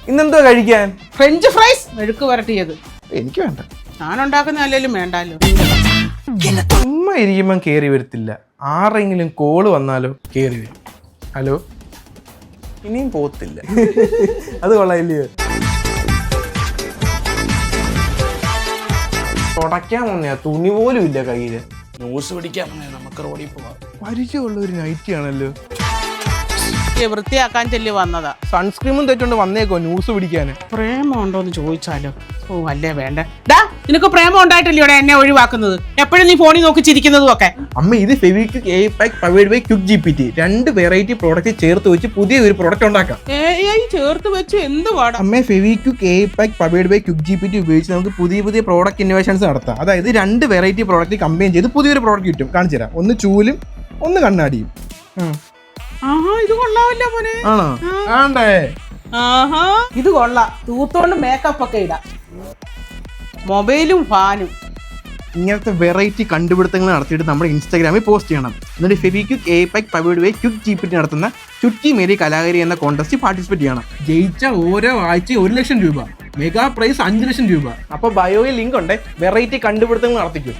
ഇന്നെന്തോ കഴിക്കാൻ? French fries മെഴുക്ക് വരട്ടിയത്. എനിക്ക് വേണ്ട. ഞാനുണ്ടാക്കുന്ന അല്ലെങ്കിലും വേണ്ടല്ലോ. ചുമ്മാ ഇരിക്കുമ്പം കേറി വരത്തില്ല. ആരെങ്കിലും കോള് വന്നാലോ കേറി വരും. ഹലോ, ഇനിയും പോത്തില്ല. അത് കൊള്ളായില്ലയോ? തുടയ്ക്കാൻ വന്നയാ, തുണി പോലും ഇല്ല കയ്യില്. ന്യൂസ് പിടിക്കാൻ നമുക്ക് റോഡിൽ പോവാം. പരിചയമുള്ള ഒരു നൈറ്റി ആണല്ലോ. വൃത്തിയാക്കാൻ ചെല്ലി വന്നതാ. സൺസ്ക്രീമും തെറ്റുകൊണ്ട് വന്നേക്കോ ന്യൂസ് പിടിക്കാൻ. പ്രേമം ഉണ്ടോന്ന് ചോദിച്ചാലോ? ഓ അല്ലേ വേണ്ട. ഡാ, നിനക്ക് പ്രേമം ഉണ്ടായിട്ടല്ലേ ഇവിടെ എന്നെ ഒഴിവാക്കുന്നത്? എപ്പോഴും നീ ഫോണിൽ നോക്കി ചിരിക്കുന്നതും ഒക്കെ. അമ്മ, ഇത് Fevikwik AI pack powered by quick GPT. 2 variety product ചേർത്ത് വെച്ച് പുതിയ ഒരു പ്രോഡക്റ്റ് ഉണ്ടാക്കാം. AI ചേർത്ത് വെച്ച് എന്ത് പാടാ? അമ്മ, Fevikwik AI pack powered by quick GPT ഉപയോഗിച്ച് നമുക്ക് പുതിയ പ്രോഡക്റ്റ് ഇന്നോവേഷൻസ് നടത്താം. അതായത് 2 വെറൈറ്റി പ്രോഡക്റ്റ് കമ്പൈൻ ചെയ്ത് പുതിയൊരു പ്രോഡക്റ്റ് കിട്ടും. കാണിച്ചു തരാം. ഒന്ന് ചൂലും ഒന്ന് കണ്ണാടിയും. ആഹാ, ഇത് കൊള്ളാമല്ലോ മോനെ. ആണോ? ആണ്ടേ. ആഹാ, ഇത് കൊള്ളാം. തൂത്തോണ്ട് മേക്കപ്പ് ഒക്കെ ഇടാം. മൊബൈലും ഫാനും. ഇങ്ങനത്തെ വെറൈറ്റി കണ്ടുപിടുത്തങ്ങൾ നടത്തിയിട്ട് നമ്മുടെ ഇൻസ്റ്റാഗ്രാമിൽ പോസ്റ്റ് ചെയ്യണം. എന്നിട്ട് Fevikwik AI pack powered by quick GPT നടത്തുന്ന ചുറ്റി മേരി കലാകാരി എന്ന കോൺടെസ്റ്റ് പാർട്ടിസിപ്പേറ്റ് ചെയ്യണം. ജയിച്ച ഓരോ ആഴ്ച 1 ലക്ഷം രൂപ, മെഗാ പ്രൈസ് 5 ലക്ഷം രൂപ. അപ്പൊ ബയോയിൽ ലിങ്ക് ഉണ്ട്. വെറൈറ്റി കണ്ടുപിടുത്തങ്ങൾ നടത്തിക്കും.